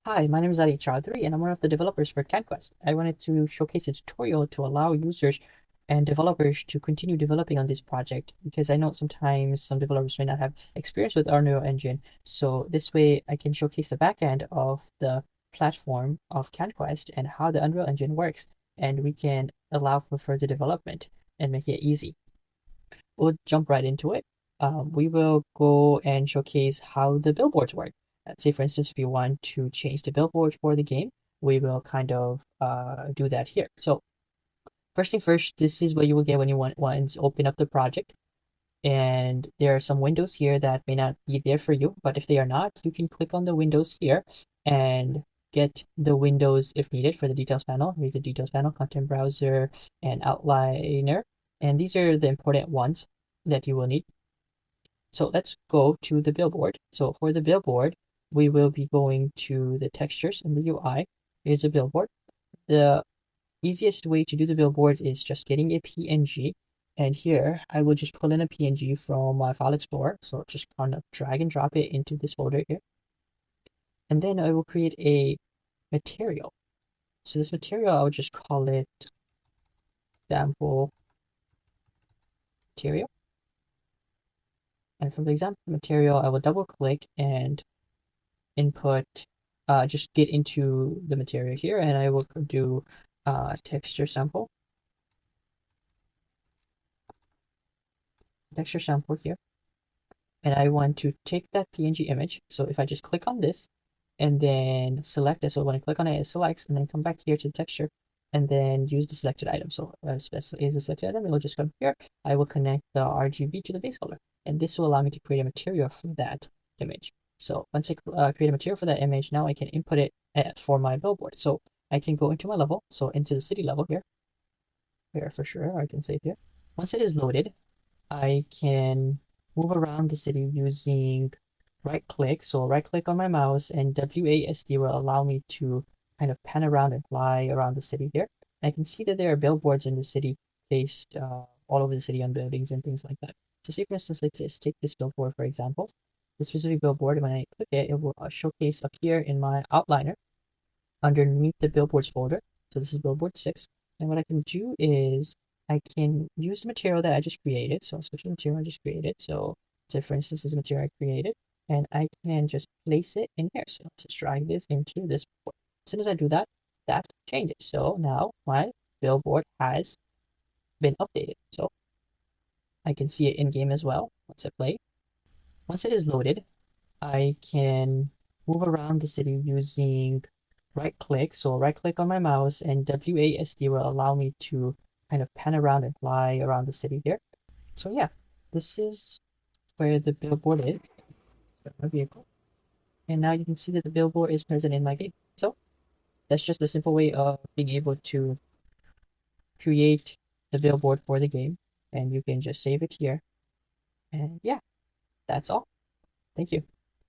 Hi, my name is Ali Chaudhary, and I'm one of the developers for CANQuest. I wanted to showcase a tutorial to allow users and developers to continue developing on this project because I know sometimes some developers may not have experience with Unreal Engine. So this way I can showcase the backend of the platform of CANQuest and how the Unreal Engine works, and we can allow for further development and make it easy. We'll jump right into it. We will go and showcase how the billboards work. Let's say, for instance, if you want to change the billboard for the game, we will kind of do that here. So first thing first, this is what you will get when you once open up the project. And there are some windows here that may not be there for you, but if they are not, you can click on the windows here and get the windows if needed for the details panel. Here's the details panel, content browser, and outliner. And these are the important ones that you will need. So let's go to the billboard. So for the billboard, we will be going to the textures in the UI. Here's the billboard. The easiest way to do the billboard is just getting a PNG. And here I will just pull in a PNG from my file explorer. So just kind of drag and drop it into this folder here. And then I will create a material. So this material, I'll just call it sample material. And from the example material, I will double click and input, just get into the material here, and I will do texture sample here, and I want to take that PNG image. So if I just click on this and then select it, so when I click on it, it selects, and then come back here to the texture and then use the selected item. So especially as a selected item, it will just come here. I will connect the RGB to the base color, and this will allow me to create a material for that image. So once I create a material for that image, now I can input it for my billboard. So I can go into my level, so into the city level here for sure, I can save here. Once it is loaded, I can move around the city using right click. So right click on my mouse and WASD will allow me to kind of pan around and fly around the city here. I can see that there are billboards in the city based all over the city on buildings and things like that. So say for instance, let's just take this billboard for example. This specific billboard, when I click it, it will showcase up here in my outliner underneath the billboards folder. So this is billboard 6. And what I can do is I can use the material that I just created. So I'll switch to the material I just created. So say for instance, this is the material I created. And I can just place it in here. So just drag this into this board. As soon as I do that, that changes. So now my billboard has been updated. So I can see it in game as well once I play. Once it is loaded, I can move around the city using right click. So right click on my mouse and WASD will allow me to kind of pan around and fly around the city here. So yeah, this is where the billboard is, my vehicle. And now you can see that the billboard is present in my game. So that's just a simple way of being able to create the billboard for the game. And you can just save it here. And yeah, that's all. Thank you.